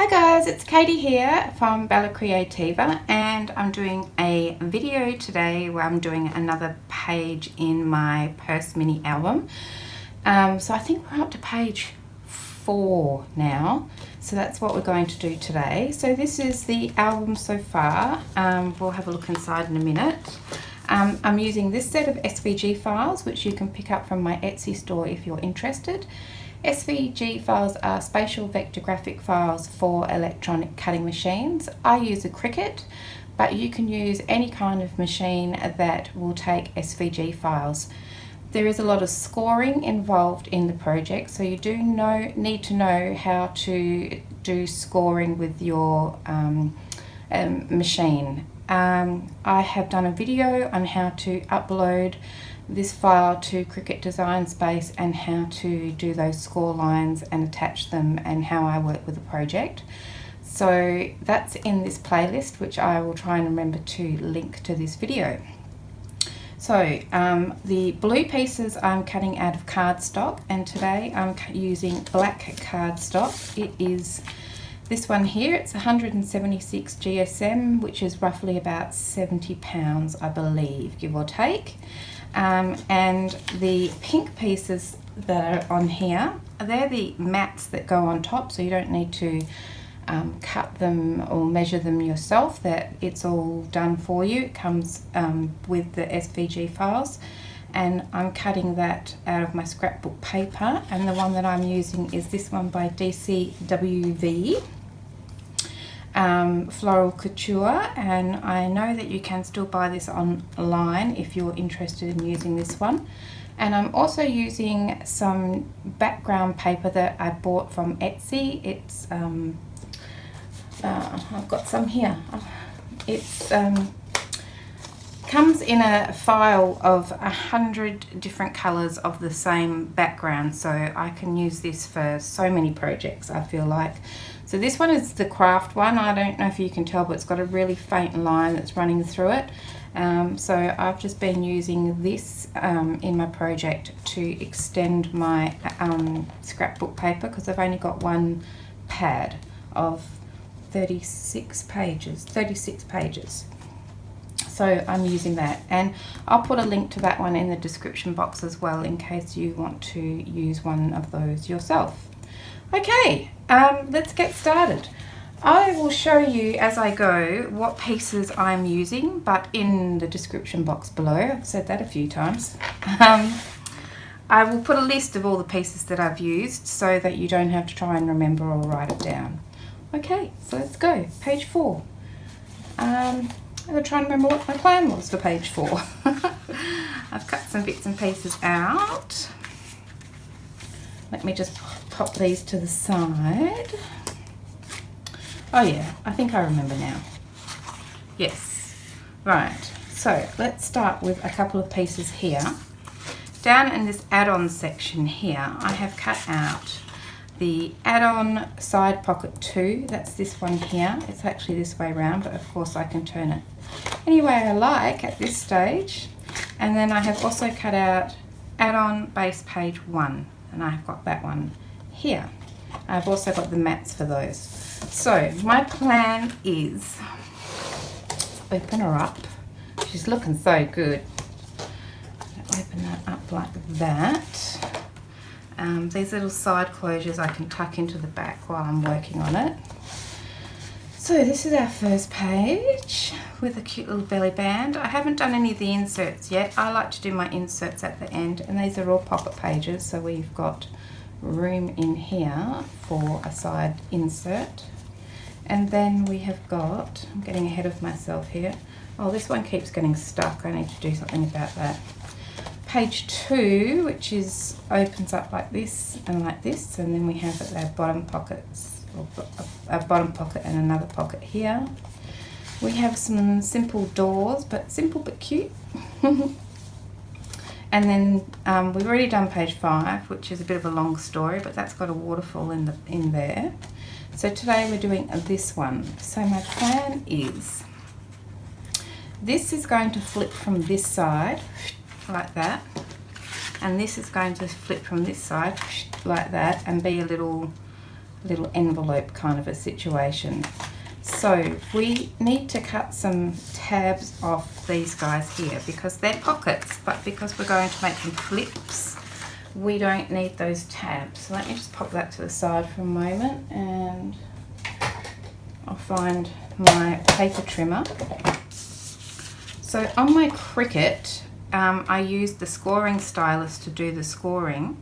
Hi guys, it's Katie here from Creativa, and I'm doing a video today where I'm doing another page in my Purse Mini Album. So I think we're up to page 4 now, so that's what we're going to do today. So this is the album so far. We'll have a look inside in a minute. I'm using this set of SVG files, which you can pick up from my Etsy store if you're interested. SVG files are spatial vector graphic files for electronic cutting machines. I use a Cricut, but you can use any kind of machine that will take SVG files. There is a lot of scoring involved in the project, so you do need to know how to do scoring with your machine. I have done a video on how to upload this file to Cricut Design Space and how to do those score lines and attach them, and how I work with the project. So that's in this playlist, which I will try and remember to link to this video. So the blue pieces I'm cutting out of cardstock, and today I'm using black cardstock. It is this one here. It's 176 GSM, which is roughly about 70 pounds, I believe, give or take. And the pink pieces that are on here, they're the mats that go on top, so you don't need to cut them or measure them yourself. That it's all done for you. It comes with the SVG files, and I'm cutting that out of my scrapbook paper, and the one that I'm using is this one by DCWV. Floral Couture, and I know that you can still buy this online if you're interested in using this one. And I'm also using some background paper that I bought from Etsy. It's I've got some here. It's comes in a file of 100 different colors of the same background, so I can use this for so many projects, I feel like. So this one is the craft one. I don't know if you can tell, but it's got a really faint line that's running through it. So I've just been using this in my project to extend my scrapbook paper, because I've only got one pad of 36 pages. So I'm using that, and I'll put a link to that one in the description box as well, in case you want to use one of those yourself. Okay, let's get started. I will show you as I go what pieces I'm using, but in the description box below. I've said that a few times. I will put a list of all the pieces that I've used, so that you don't have to try and remember or write it down. Okay, so let's go. Page 4. I'm going to try and remember what my plan was for page 4. I've cut some bits and pieces out. Let me just pop these to the side. Oh yeah, I think I remember now. Yes. Right, so let's start with a couple of pieces here. Down in this add-on section here, I have cut out the add-on side pocket 2. That's this one here. It's actually this way around, but of course I can turn it any way I like at this stage. And then I have also cut out add-on base page 1, and I've got that one here. I've also got the mats for those. So my plan is, open her up. She's looking so good. Open that up like that. These little side closures I can tuck into the back while I'm working on it. So this is our first page with a cute little belly band. I haven't done any of the inserts yet. I like to do my inserts at the end, and these are all pocket pages, so we've got room in here for a side insert. And then we have got, I'm getting ahead of myself here. Oh, this one keeps getting stuck. I need to do something about that. Page 2, which is opens up like this, and then we have our bottom pockets, or a bottom pocket and another pocket here. We have some simple doors, but simple but cute. And then we've already done page 5, which is a bit of a long story, but that's got a waterfall in there. So today we're doing this one. So my plan is, this is going to flip from this side like that, and this is going to flip from this side like that, and be a little little envelope kind of a situation. So we need to cut some tabs off these guys here because they're pockets, but because we're going to make them flips, we don't need those tabs. So let me just pop that to the side for a moment, and I'll find my paper trimmer. So on my Cricut, I used the scoring stylus to do the scoring,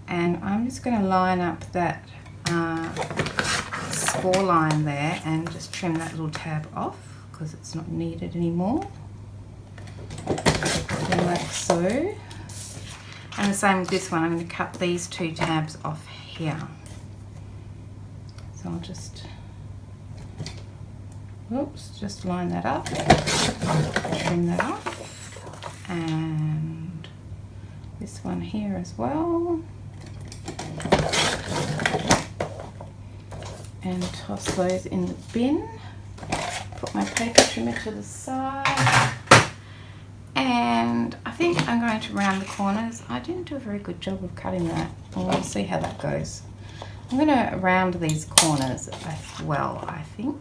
and I'm just going to line up that score line there and just trim that little tab off because it's not needed anymore. Like so. And the same with this one, I'm going to cut these two tabs off here. So I'll just, oops, just line that up, trim that off, and this one here as well. And toss those in the bin. Put my paper trimmer to the side. And I think I'm going to round the corners. I didn't do a very good job of cutting that. We'll see how that goes. I'm going to round these corners as well, I think.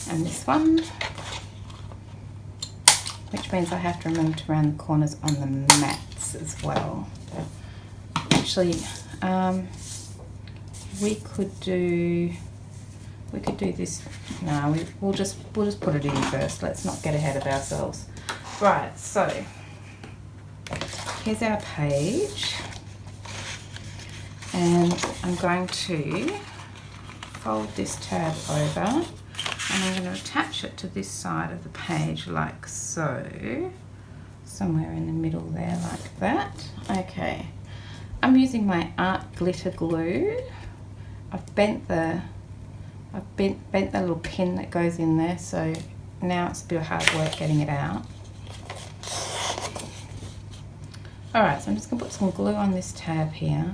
And this one. Which means I have to remember to round the corners on the mats as well. Actually, we could do this. No, we'll just put it in first. Let's not get ahead of ourselves. Right, so here's our page, and I'm going to fold this tab over, and I'm going to attach it to this side of the page like so, somewhere in the middle there like that. Okay, I'm using my art glitter glue. I've bent the little pin that goes in there, so now it's a bit of hard work getting it out. Alright, so I'm just going to put some glue on this tab here.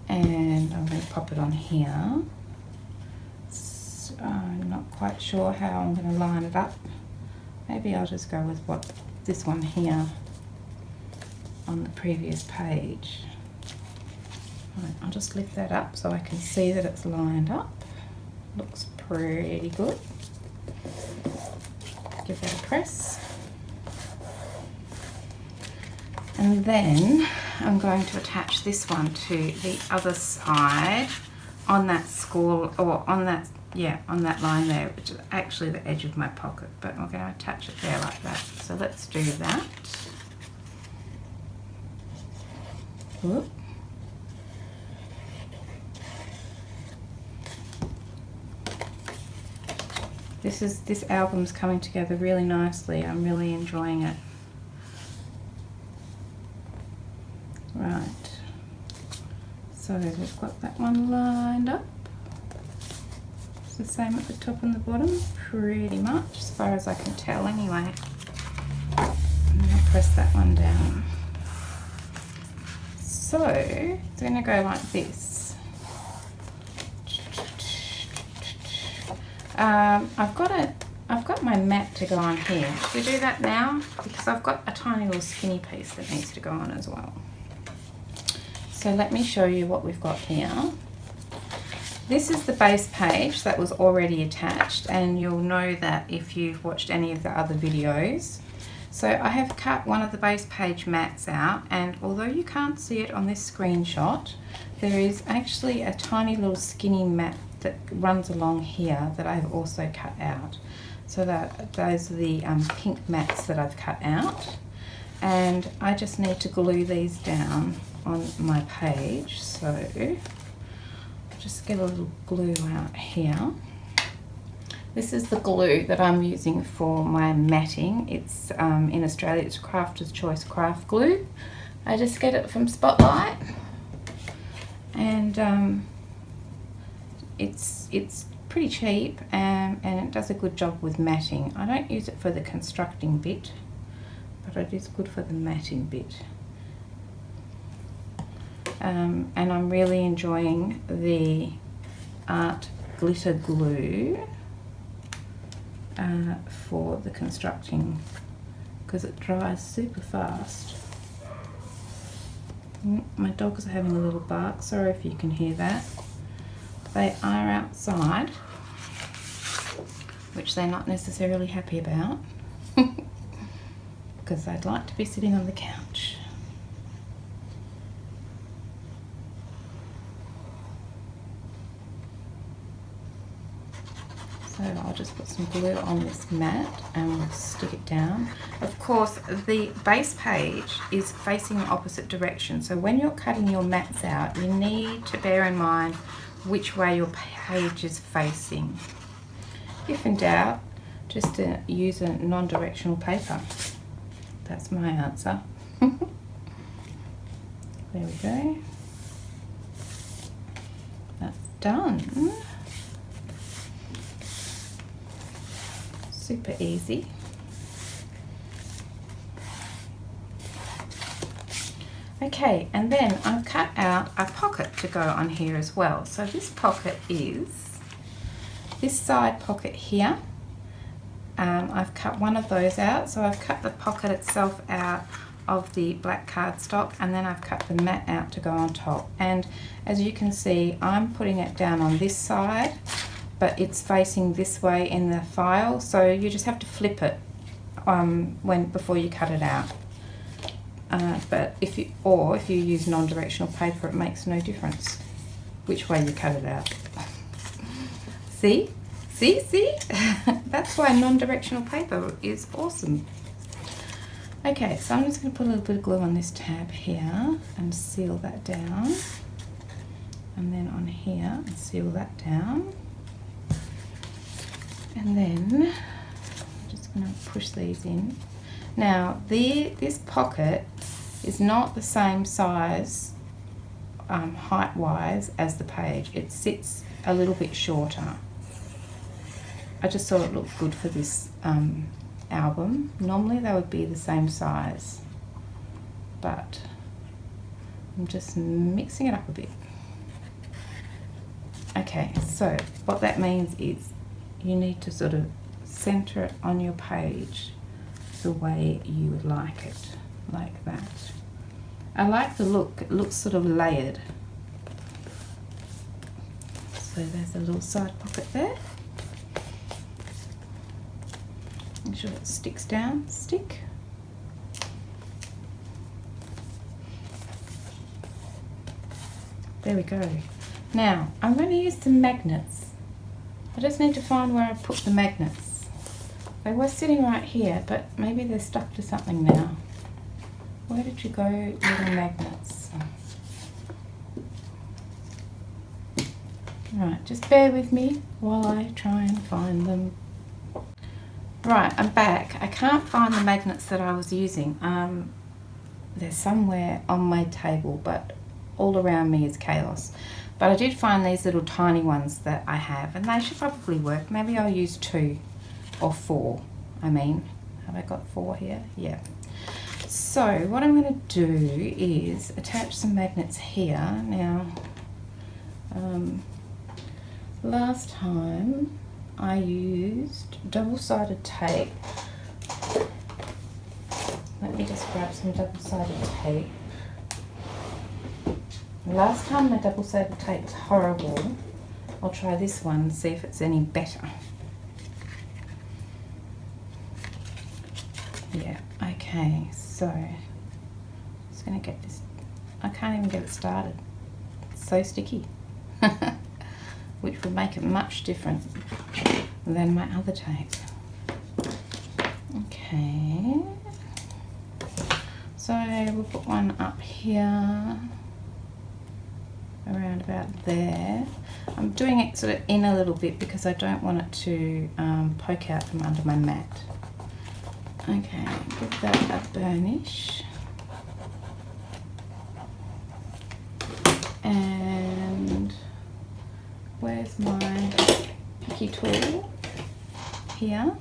And I'm going to pop it on here. So I'm not quite sure how I'm going to line it up. Maybe I'll just go with this one here on the previous page. Right, I'll just lift that up so I can see that it's lined up. Looks pretty good. Give that a press. And then I'm going to attach this one to the other side on that score, or on that line there, which is actually the edge of my pocket, but I'm going to attach it there like that. So let's do that. Whoop. This album's coming together really nicely. I'm really enjoying it. Right, so we've got that one lined up. It's the same at the top and the bottom, pretty much, as far as I can tell anyway. I'm going to press that one down. So it's going to go like this. I've got my mat to go on here. Should we do that now? Because I've got a tiny little skinny piece that needs to go on as well. So let me show you what we've got here. This is the base page that was already attached, and you'll know that if you've watched any of the other videos. So I have cut one of the base page mats out, and although you can't see it on this screenshot, there is actually a tiny little skinny mat that runs along here that I've also cut out. So those are the pink mats that I've cut out, and I just need to glue these down on my page. So I'll just get a little glue out here. This is the glue that I'm using for my matting. It's in Australia it's Crafter's Choice craft glue. I just get it from Spotlight, and it's pretty cheap, and it does a good job with matting. I don't use it for the constructing bit, but it is good for the matting bit. And I'm really enjoying the art glitter glue for the constructing, because it dries super fast. My dogs are having a little bark. Sorry if you can hear that. They are outside, which they're not necessarily happy about because they'd like to be sitting on the couch. So I'll just put some glue on this mat and we'll stick it down. Of course, the base page is facing the opposite direction. So when you're cutting your mats out, you need to bear in mind which way your page is facing. If in doubt, just use a non-directional paper. That's my answer. There we go. That's done. Super easy. Okay, and then I've cut out a pocket to go on here as well. So this pocket is this side pocket here. I've cut one of those out, so I've cut the pocket itself out of the black cardstock, and then I've cut the mat out to go on top. And as you can see, I'm putting it down on this side, but it's facing this way in the file, so you just have to flip it before you cut it out. But if you use non-directional paper, it makes no difference which way you cut it out. See? That's why non-directional paper is awesome. Okay, so I'm just going to put a little bit of glue on this tab here and seal that down, and then on here and seal that down. And then I'm just going to push these in. Now this pocket is not the same size height-wise as the page. It sits a little bit shorter. I just thought it looked good for this album. Normally they would be the same size, but I'm just mixing it up a bit. Okay, so what that means is you need to sort of center it on your page the way you would like it, like that. I like the look, it looks sort of layered. So there's a little side pocket there. Make sure it sticks down, stick. There we go. Now, I'm going to use some magnets. I just need to find where I put the magnets. They were sitting right here, but maybe they're stuck to something now. Where did you go, little magnets? Right, just bear with me while I try and find them. Right, I'm back. I can't find the magnets that I was using. They're somewhere on my table, but all around me is chaos. But I did find these little tiny ones that I have, and they should probably work. Maybe I'll use 2 or 4. I mean, have I got 4 here? Yeah. So what I'm going to do is attach some magnets here. Now, last time I used double-sided tape. Let me just grab some double-sided tape. Last time my double-sided tape was horrible. I'll try this one and see if it's any better. Yeah, okay, so I'm just going to get this. I can't even get it started. It's so sticky. Which would make it much different than my other tape. Okay. So we'll put one up here. Around about there. I'm doing it sort of in a little bit because I don't want it to poke out from under my mat. Okay, give that a burnish. And where's my picky tool? Here.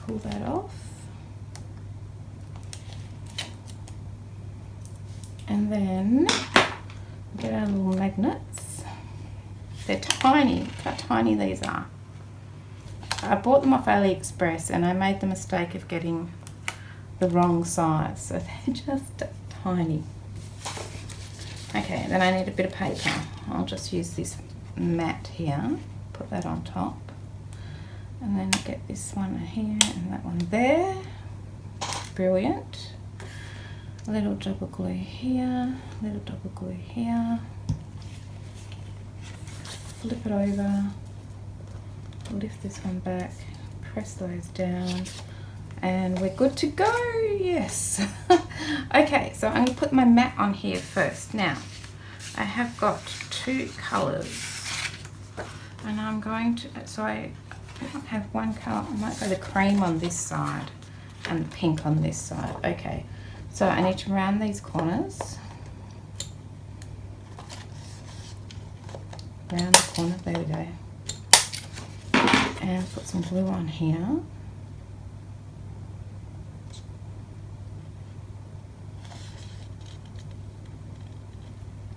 Pull that off. And then get our little magnets. They're tiny. Look how tiny these are. I bought them off AliExpress and I made the mistake of getting the wrong size, so they're just tiny. Okay, then I need a bit of paper. I'll just use this mat here, put that on top, and then get this one here and that one there. Brilliant. A little double glue here, little double glue here. Flip it over, lift this one back, press those down, and we're good to go. Yes. Okay, so I'm going to put my mat on here first. Now, I have got 2 colours, and I'm going to, so I don't have one colour. I might go the cream on this side and the pink on this side. Okay, so I need to round these corners. Round the corner, there we go. And put some glue on here.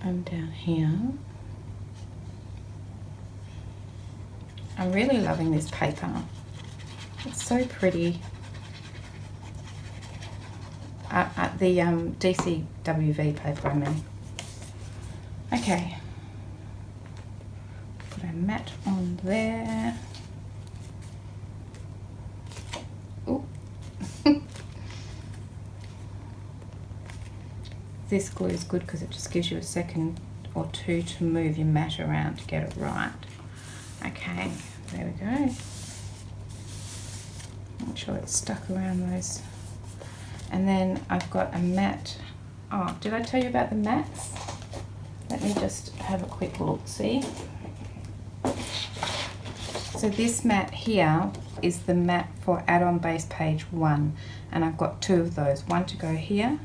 And down here. I'm really loving this paper. It's so pretty. The DCWV paper, I mean. Okay. Put a mat on there. Ooh. This glue is good because it just gives you a second or two to move your mat around to get it right. Okay, there we go. Make sure it's stuck around those. And then I've got a mat. Oh, did I tell you about the mats? Let me just have a quick look, see? So this mat here is the mat for add-on base page 1, and I've got 2 of those. One to go here,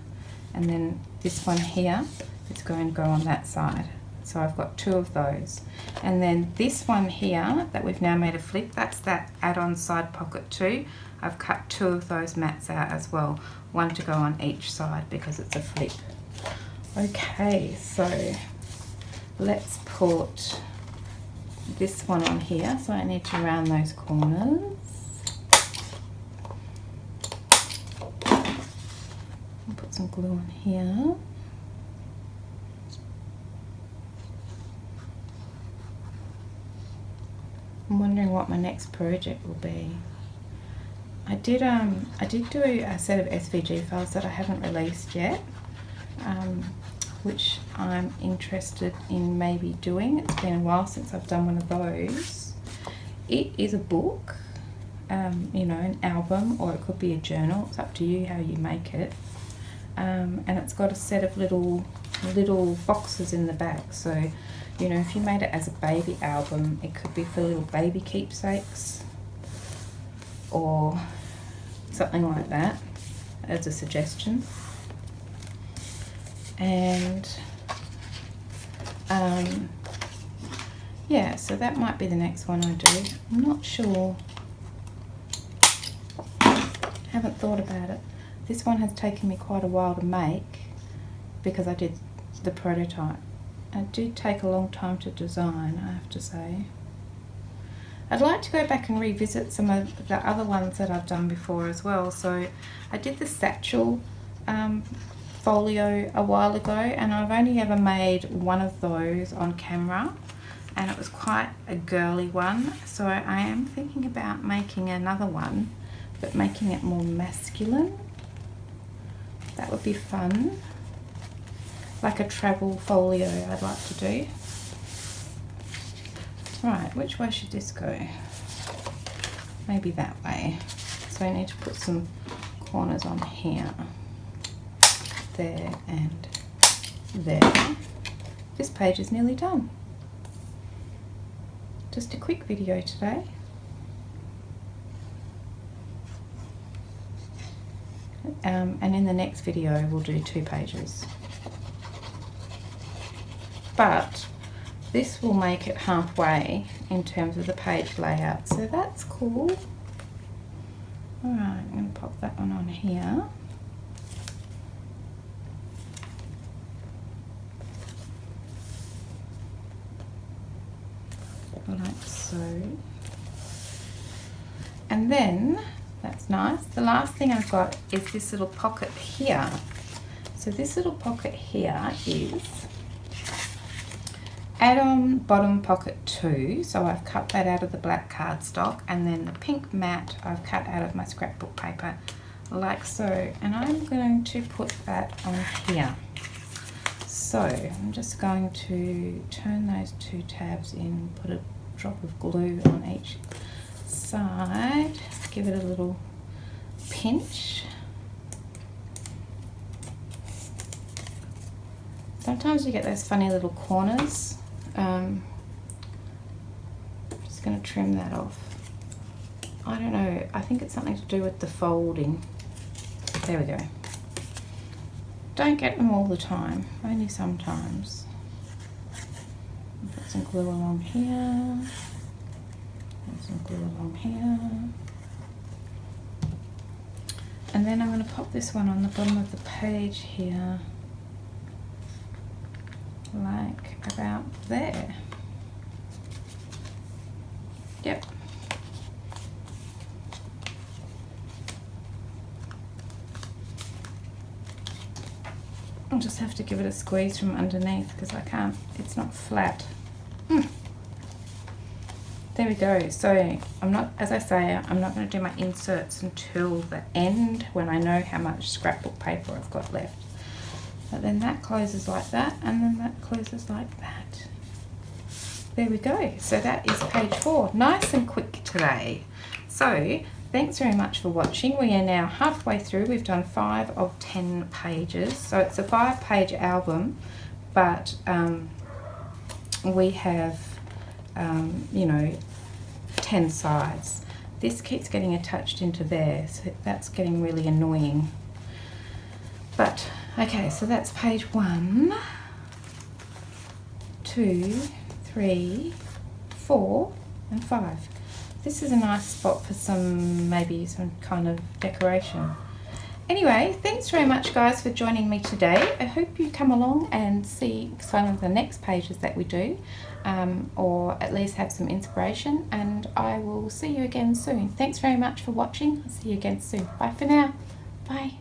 and then this one here is going to go on that side. So I've got 2 of those. And then this one here that we've now made a flip, that's that add-on side pocket 2. I've cut 2 of those mats out as well. One to go on each side because it's a flip. Okay, so let's put this one on here. So I need to round those corners. I'll put some glue on here. I'm wondering what my next project will be. I did do a set of SVG files that I haven't released yet, which I'm interested in maybe doing. It's been a while since I've done one of those. It is a book, you know, an album, or it could be a journal. It's up to you how you make it. And it's got a set of little boxes in the back. So, you know, if you made it as a baby album, it could be for little baby keepsakes or something like that as a suggestion. And yeah, so that might be the next one I do. I'm not sure. Haven't thought about it. This one has taken me quite a while to make because I did the prototype. It did take a long time to design, I have to say. I'd like to go back and revisit some of the other ones that I've done before as well. So I did the satchel folio a while ago, and I've only ever made one of those on camera, and it was quite a girly one. So I am thinking about making another one, but making it more masculine. That would be fun. Like a travel folio I'd like to do. Right, which way should this go? Maybe that way. So I need to put some corners on here. There and there. This page is nearly done. Just a quick video today. And in the next video we'll do 2 pages. But this will make it halfway in terms of the page layout, so that's cool. Alright, I'm going to pop that one on here. Like so. And then That's nice. The last thing I've got is this little pocket here. So this little pocket here is add-on bottom pocket 2. So I've cut that out of the black cardstock, and then the pink mat I've cut out of my scrapbook paper, like so. And I'm going to put that on here. So I'm just going to turn those 2 tabs in, put a drop of glue on each side, give it a little pinch. Sometimes you get those funny little corners. I'm just going to trim that off. I don't know, I think it's something to do with the folding. There we go. Don't get them all the time, only sometimes. Put some glue along here. Put some glue along here. And then I'm going to pop this one on the bottom of the page here, like about there. Yep. I'll just have to give it a squeeze from underneath because I can't, it's not flat. There we go. So I'm not, as I say, I'm not going to do my inserts until the end when I know how much scrapbook paper I've got left. But then that closes like that, and then that closes like that. There we go. So that is page 4. Nice and quick today. So thanks very much for watching. We are now halfway through. We've done 5 of 10 pages. So it's a 5-page album, but we have, you know, 10 sides. This keeps getting attached into there, so that's getting really annoying. But, okay, so that's page 1, 2, 3, 4, and 5. This is a nice spot for some, maybe some kind of decoration. Anyway, thanks very much guys for joining me today. I hope you come along and see some of the next pages that we do, or at least have some inspiration, and I will see you again soon. Thanks very much for watching. I'll see you again soon. Bye for now. Bye.